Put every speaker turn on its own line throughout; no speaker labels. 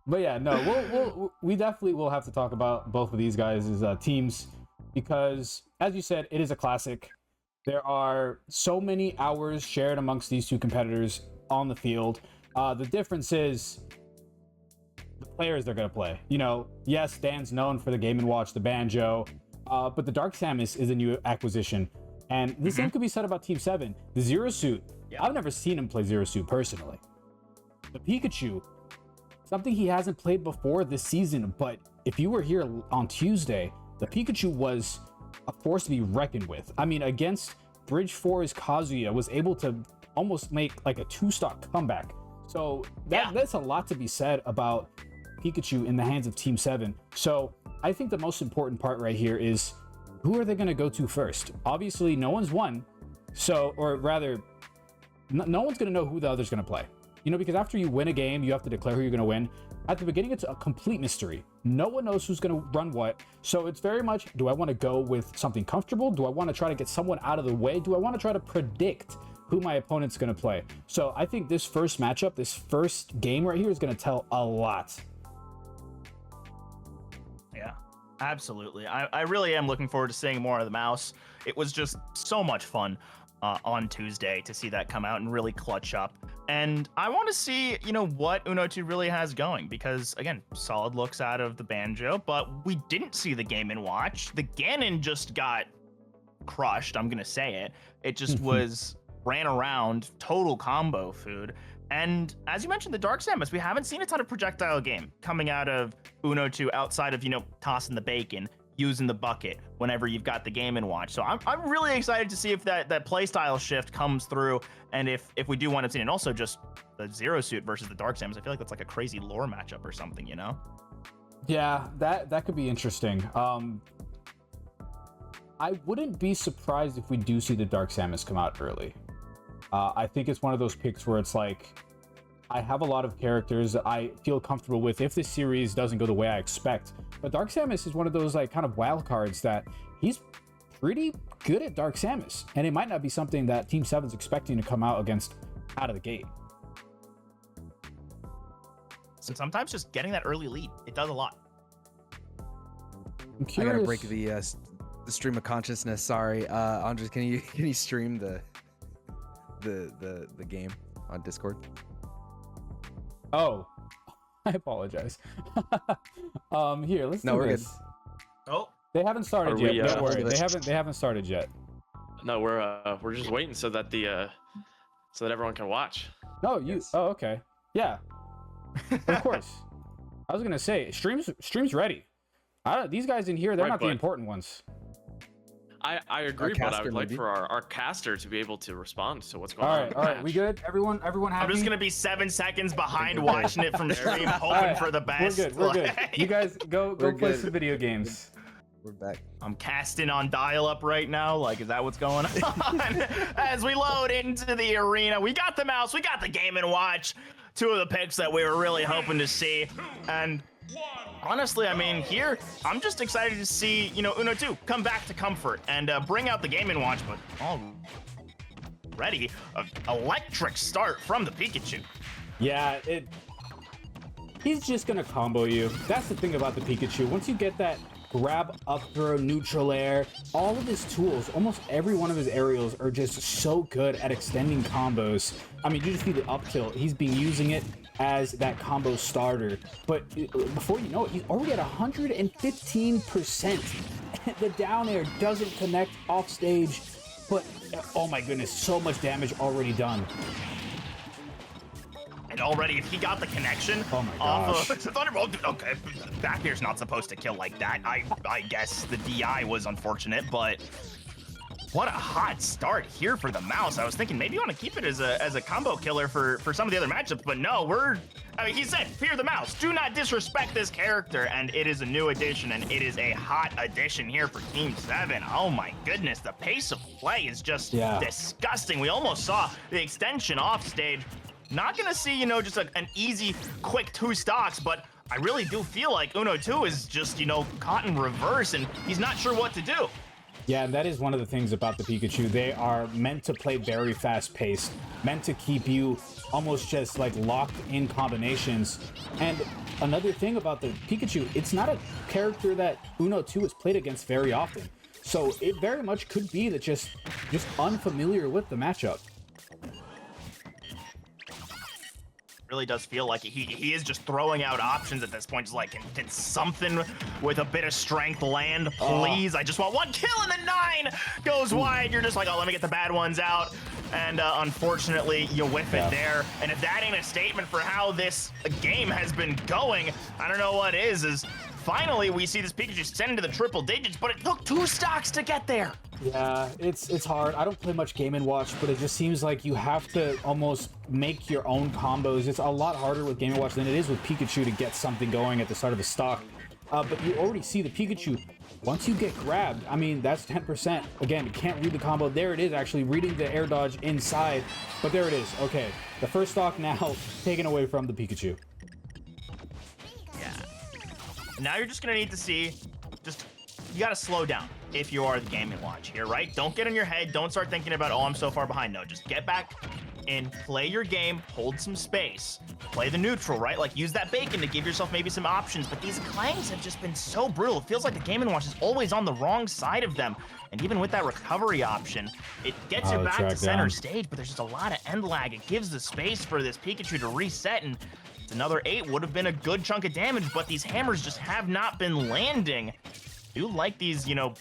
But yeah, no, we definitely will have to talk about both of these guys' teams because, as you said, it is a classic. There are so many hours shared amongst these two competitors on the field. The difference is the players they're going to play. You know, yes, Dan's known for the Game & Watch, the banjo, but the Dark Samus is a new acquisition. And the same could be said about Team 7. The Zero Suit, I've never seen him play Zero Suit personally. The Pikachu, something he hasn't played before this season, but if you were here on Tuesday, the Pikachu was a force to be reckoned with. I mean, against Bridge 4's Kazuya, was able to almost make like a 2-stock comeback. So that's a lot to be said about Pikachu in the hands of Team 7. So I think the most important part right here is, who are they going to go to first? Obviously, no one's won. So, or rather, no one's going to know who the other's going to play. You know, because after you win a game, you have to declare who you're going to win. At the beginning, it's a complete mystery. No one knows who's going to run what. So it's very much, do I want to go with something comfortable? Do I want to try to get someone out of the way? Do I want to try to predict who my opponent's going to play? So I think this first matchup, this first game right here is going to tell a lot.
Yeah, absolutely. I really am looking forward to seeing more of the mouse. It was just so much fun on Tuesday to see that come out and really clutch up. And I want to see, you know, what Uno2 really has going, because again, solid looks out of the banjo, but we didn't see the Game & Watch. The Ganon just got crushed. I'm going to say it. It just ran around, total combo food. And as you mentioned, the Dark Samus, we haven't seen a ton of projectile game coming out of Uno2 outside of, you know, tossing the bacon, using the bucket whenever you've got the Game & Watch. So I'm really excited to see if that playstyle shift comes through, and if we do wind up seeing, and also just the Zero Suit versus the Dark Samus. I feel like that's like a crazy lore matchup or something, you know?
Yeah, that could be interesting. I wouldn't be surprised if we do see the Dark Samus come out early. I think it's one of those picks where it's like, I have a lot of characters that I feel comfortable with if this series doesn't go the way I expect. But Dark Samus is one of those like kind of wild cards that he's pretty good at Dark Samus. And it might not be something that Team 7's expecting to come out against out of the gate.
So sometimes just getting that early lead, it does a lot.
I'm curious.
I gotta break the stream of consciousness. Sorry, Andres, can you stream the game on Discord?
Oh, I apologize. Here, let's do
we're
this.
good.
Oh,
They haven't started
Are
yet.
we,
Don't worry. They haven't started yet.
No, we're just waiting so that so that everyone can watch.
No, you.
Yes.
Oh, okay. Yeah. Of course. I was gonna say stream's ready. These guys in here, they're
Right,
not the
but-
important ones.
I agree, but I
caster
would like
maybe.
for our caster to be able to respond to what's going
All
on.
right,
in
all
the
right. We
match.
good? Everyone happy?
I'm just gonna be 7 seconds behind
We're good.
watching it from stream, hoping
Alright,
for the best.
We're good.
Like,
You guys go
We're
play
good.
some video games.
We're back.
I'm casting on dial-up right now. Like, is that what's going on? As we load into the arena, we got the mouse, we got the Game & Watch. Two of the picks that we were really hoping to see. And honestly, I mean, here, I'm just excited to see, you know, Uno2 come back to comfort and bring out the Game & Watch, but already, an electric start from the Pikachu.
Yeah, he's just gonna combo you. That's the thing about the Pikachu. Once you get that grab, up throw, neutral air, all of his tools, almost every one of his aerials are just so good at extending combos. I mean, you just see the up tilt. He's been using it as that combo starter. But before you know it, he's already at 115%. The down air doesn't connect off stage, but oh my goodness, so much damage already done.
And already, if he got the connection
Oh my
off
gosh.
of Thunderbolt, okay, back air's not supposed to kill like that. I guess the DI was unfortunate, but what a hot start here for the mouse. I was thinking maybe you want to keep it as a combo killer for some of the other matchups, but no, I mean, he said, fear the mouse. Do not disrespect this character, and it is a new addition, and it is a hot addition here for Team 7. Oh my goodness, the pace of play is just disgusting. We almost saw the extension off stage. Not gonna see, you know, just an easy, quick 2 stocks, but I really do feel like Uno2 is just, you know, caught in reverse, and he's not sure what to do.
Yeah, that is one of the things about the Pikachu. They are meant to play very fast-paced, meant to keep you almost just like locked in combinations. And another thing about the Pikachu, it's not a character that Uno 2 has played against very often. So it very much could be that just unfamiliar with the matchup.
Really does feel like he is just throwing out options at this point. Just like, can something with a bit of strength land, please? I just want one kill, and then 9 goes wide. You're just like, oh, let me get the bad ones out. And unfortunately, you whiff it there. And if that ain't a statement for how this game has been going, I don't know what is finally we see this Pikachu send into the triple digits, but it took 2 stocks to get there.
Yeah, it's hard. I don't play much Game & Watch, but it just seems like you have to almost make your own combos. It's a lot harder with Game & Watch than it is with Pikachu to get something going at the start of a stock. But you already see the Pikachu, once you get grabbed, I mean, that's 10%. Again, you can't read the combo. There it is, actually reading the air dodge inside. But there it is. Okay, the first stock now taken away from the Pikachu.
Yeah. Now you're just going to need to see, you got to slow down if you are the Game & Watch here, right? Don't get in your head. Don't start thinking about, oh, I'm so far behind. No, just get back and play your game, hold some space, play the neutral, right? Like, use that bacon to give yourself maybe some options. But these clangs have just been so brutal. It feels like the Game & Watch is always on the wrong side of them. And even with that recovery option, it gets you back to center stage, but there's just a lot of end lag. It gives the space for this Pikachu to reset, and another 8 would have been a good chunk of damage, but these hammers just have not been landing. I do like these, you know,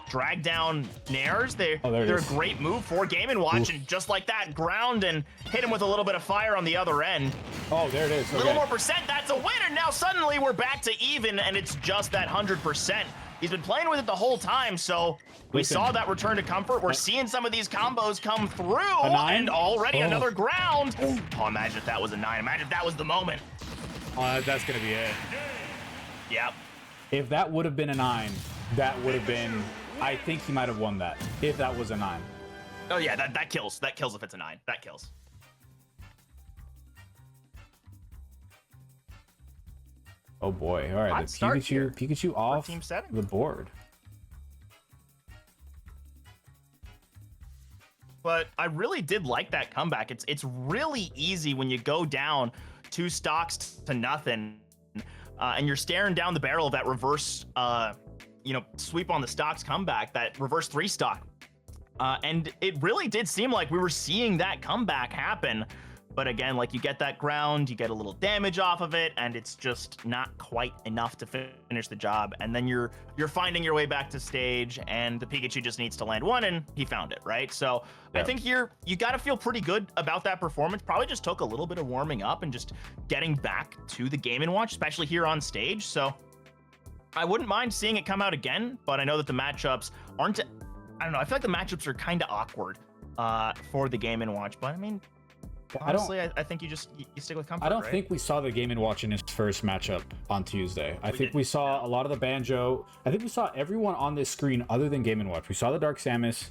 drag down nairs. They're a great move for Game & Watch. And just like that, ground and hit him with a little bit of fire on the other end.
Oh, there it is.
A little more percent, that's a win, and now suddenly we're back to even, and it's just that 100%. He's been playing with it the whole time, so we saw that return to comfort. We're seeing some of these combos come through, and already another ground. Oh, imagine if that was a 9. Imagine if that was the moment.
That's gonna be it.
Yep.
If that would have been a 9, that would have been, I think he might have won that, if that was a 9.
Oh yeah, that kills. That kills if it's a 9. That kills.
Oh boy. All right, the Pikachu off
Team 7.
the board.
But I really did like that comeback. It's really easy when you go down 2 stocks to nothing, and you're staring down the barrel of that reverse, sweep on the stocks comeback, that reverse 3 stock. And it really did seem like we were seeing that comeback happen. But again, like, you get that ground, you get a little damage off of it, and it's just not quite enough to finish the job. And then you're finding your way back to stage, and the Pikachu just needs to land 1, and he found it, right? So yeah. I think you got to feel pretty good about that performance. Probably just took a little bit of warming up and just getting back to the Game & Watch, especially here on stage. So I wouldn't mind seeing it come out again, but I know that the matchups aren't, I don't know, I feel like the matchups are kind of awkward for the Game & Watch, but I mean, honestly, I think you stick with comfort.
I don't
right?
think we saw the Game & Watch in his first matchup on Tuesday. I think we saw a lot of the Banjo. I think we saw everyone on this screen other than Game & Watch. We saw the Dark Samus,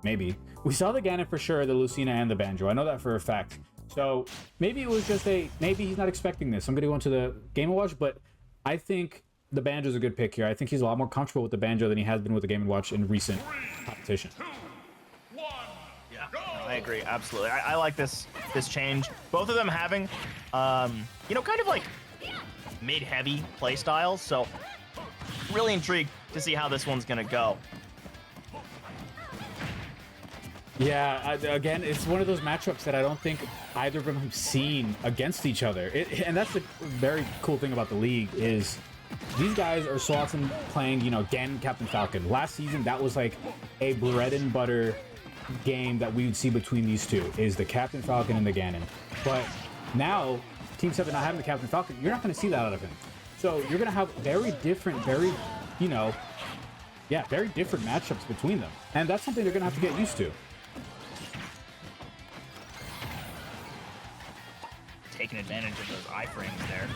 maybe. We saw the Ganon for sure, the Lucina, and the Banjo. I know that for a fact. So maybe it was just maybe he's not expecting this. I'm going to go into the Game & Watch, but I think the Banjo's a good pick here. I think he's a lot more comfortable with the Banjo than he has been with the Game & Watch in recent competition.
I agree, absolutely. I like this change. Both of them having, kind of like mid-heavy play styles. So really intrigued to see how this one's gonna go.
Yeah, again, it's one of those matchups that I don't think either of them have seen against each other. And that's the very cool thing about the league is these guys are so often playing, Ganon, Captain Falcon. Last season, that was like a bread and butter game that we would see between these two, is the Captain Falcon and the Ganon. But now, Team 7 not having the Captain Falcon, you're not going to see that out of him. So you're going to have very different, very different matchups between them. And that's something they're going to have to get used to.
Taking advantage of those iframes there.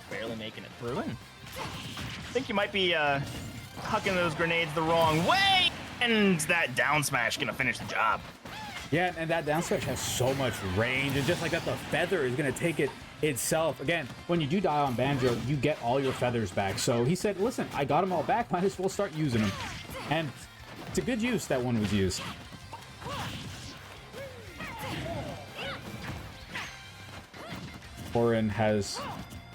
Barely making it through. And I think you might be hucking those grenades the wrong way. And that down smash gonna finish the job.
Yeah, and that down smash has so much range, and just like that, the feather is gonna take it itself. Again, when you do die on Banjo, you get all your feathers back. So he said, listen, I got them all back, might as well start using them. And it's a good use that one was used. Korin has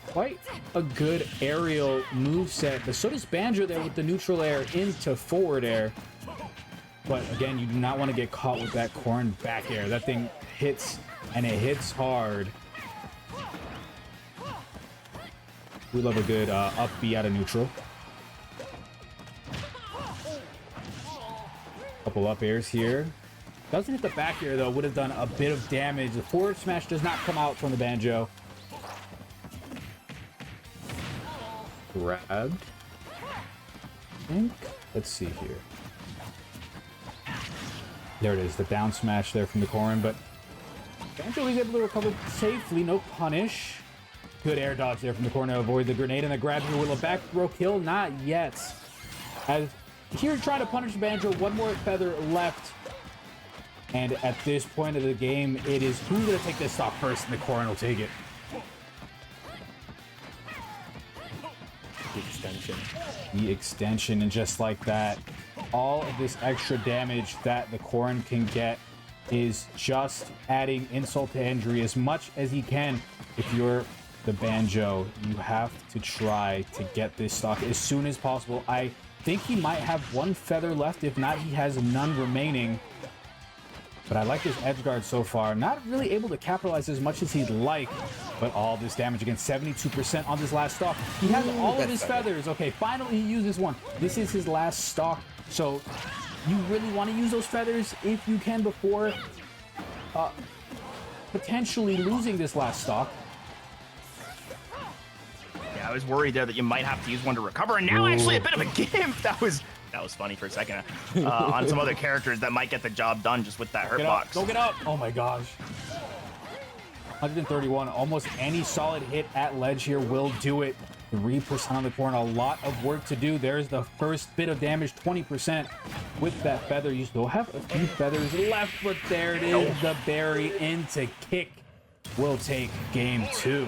quite a good aerial moveset, but so does Banjo there with the neutral air into forward air. But again, you do not want to get caught with that Korin back air. That thing hits, and it hits hard. We love a good up B out of neutral. Couple up airs here. Doesn't hit the back air though, would have done a bit of damage. The forward smash does not come out from the Banjo. Grabbed. I think, let's see here. There it is, the down smash there from the Korin, but Banjo is able to recover safely, no punish. Good air dodge there from the corner to avoid the grenade, and the grab here will a back throw kill, not yet. As here trying to punish Banjo, one more feather left. And at this point of the game, it is who's going to take this stock first, and the Korin will take it.
The extension.
The extension, and just like that, all of this extra damage that the Korin can get is just adding insult to injury as much as he can. If you're the Banjo, you have to try to get this stock as soon as possible. I think he might have one feather left. If not, he has none remaining. But I like his edge guard so far. Not really able to capitalize as much as he'd like, but all this damage again, 72% on this last stock. He has all of his feathers. Okay, finally he uses one. This is his last stock, so you really want to use those feathers if you can before potentially losing this last stock.
Yeah, I was worried there that you might have to use one to recover, and now actually a bit of a gimp. That was funny for a second. On some other characters that might get the job done just with that hurt box.
Go get up! Oh my gosh. 131. Almost any solid hit at ledge here will do it. 3% on the corner. A lot of work to do. There's the first bit of damage. 20% with that feather. You still have a few feathers left, but there it is. The berry into kick will take game 2.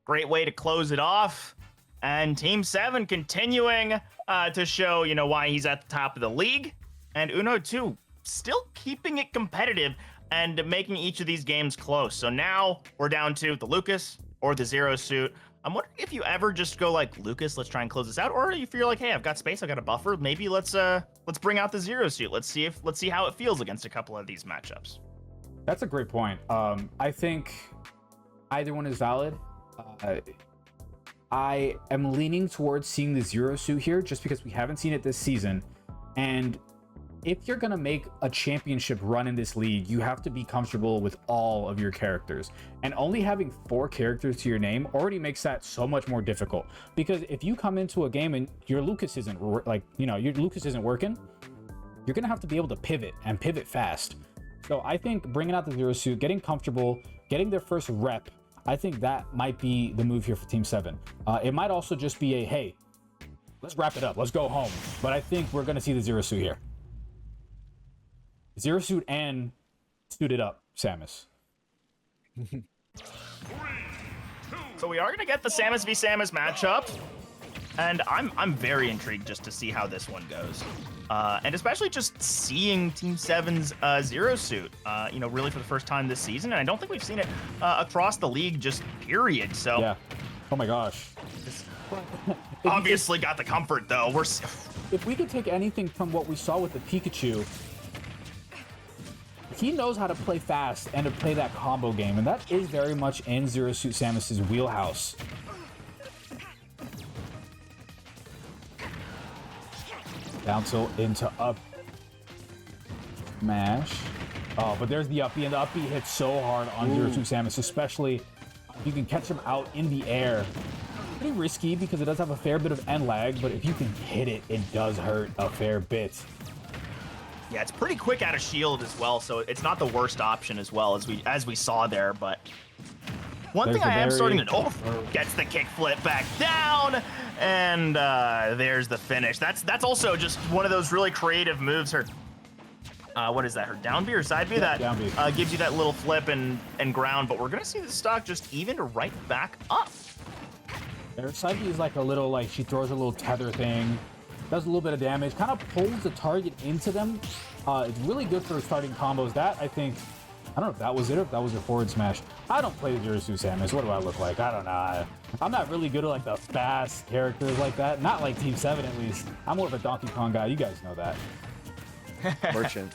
Great way to close it off. And Team 7 continuing to show, why he's at the top of the league. And Uno 2 still keeping it competitive and making each of these games close. So now we're down to the Lucas or the Zero Suit. I'm wondering if you ever just go like, Lucas, let's try and close this out, or if you're like, hey, I've got space, I've got a buffer, maybe let's bring out the Zero Suit. Let's see how it feels against a couple of these matchups.
That's a great point. I think either one is valid. I am leaning towards seeing the Zero Suit here just because we haven't seen it this season. And if you're going to make a championship run in this league, you have to be comfortable with all of your characters. And only having 4 characters to your name already makes that so much more difficult. Because if you come into a game and your Lucas isn't your Lucas isn't working, you're going to have to be able to pivot and pivot fast. So I think bringing out the Zero Suit, getting comfortable, getting their first rep, I think that might be the move here for Team 7. It might also just be a, hey, let's wrap it up. Let's go home. But I think we're going to see the Zero Suit here. Zero Suit and suited up Samus.
So we are going to get the Samus v. Samus matchup. And I'm very intrigued just to see how this one goes. And especially just seeing Team 7's Zero Suit, really for the first time this season. And I don't think we've seen it across the league, just period. So
Yeah. Oh my gosh.
obviously got the comfort, though.
If we could take anything from what we saw with the Pikachu, he knows how to play fast and to play that combo game. And that is very much in Zero Suit Samus's wheelhouse. Down tilt into up smash. Oh, but there's the up B, and the up B hits so hard on Zero Suit Samus, especially if you can catch him out in the air. Pretty risky because it does have a fair bit of end lag, but if you can hit it, it does hurt a fair bit.
Yeah, it's pretty quick out of shield as well, so it's not the worst option as well as we saw there. But one thing I am starting to know, gets the kick flip back down, and there's the finish. That's also just one of those really creative moves. Her what is that? Her down B or side B?
Yeah,
that
down B.
Gives you that little flip and ground. But we're gonna see the stock just even right back up.
Her side B is like a little, like she throws a little tether thing. does a little bit of damage, kind of pulls the target into them. It's really good for starting combos. That, I think, I don't know if that was it or if that was a forward smash. I don't play Zero Suit Samus. What do I look like? I don't know. I'm not really good at like the fast characters like that. Not like Team 7 at least. I'm more of a Donkey Kong guy. You guys know that.
Merchant.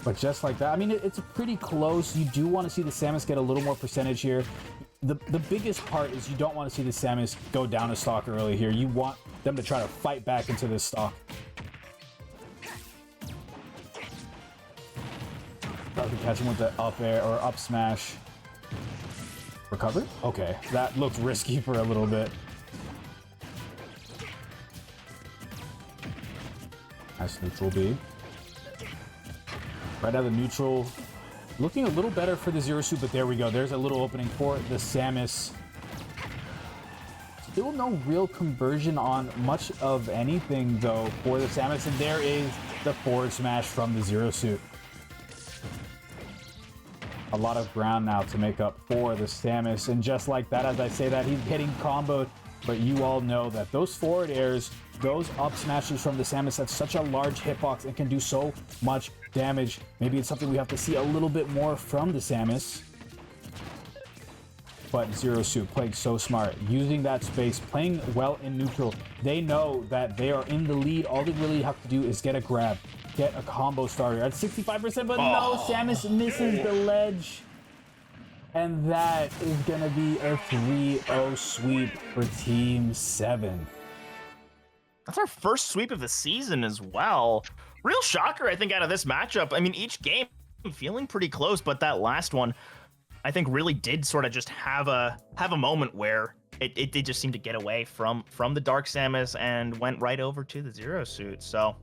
But just like that, I mean, it's pretty close. You do want to see the Samus get a little more percentage here. The biggest part is you don't want to see the Samus go down a stock early here. You want them to try to fight back into this stock. I can catch him with the up air or up smash. Recover? Okay, that looked risky for a little bit. Nice neutral B. Right out of the neutral. Looking a little better for the Zero Suit, but there we go. There's a little opening for the Samus. Still no real conversion on much of anything, though, for the Samus. And there is the forward smash from the Zero Suit. A lot of ground now to make up for the Samus. And just like that, as I say that, he's getting comboed. But you all know that those forward airs, those up smashes from the Samus, that's such a large hitbox and can do so much damage. Maybe it's something we have to see a little bit more from the Samus. But Zero Suit playing so smart, using that space, playing well in neutral. They know that they are in the lead. All they really have to do is get a grab, get a combo starter at 65%, but no, Samus misses the ledge. And that is gonna be a 3-0 sweep for Team 7.
That's our first sweep of the season as well. Real shocker, I think, out of this matchup. I mean, each game feeling pretty close, but that last one, I think, really did sort of just have a moment where it did just seem to get away from the Dark Samus and went right over to the Zero Suit. So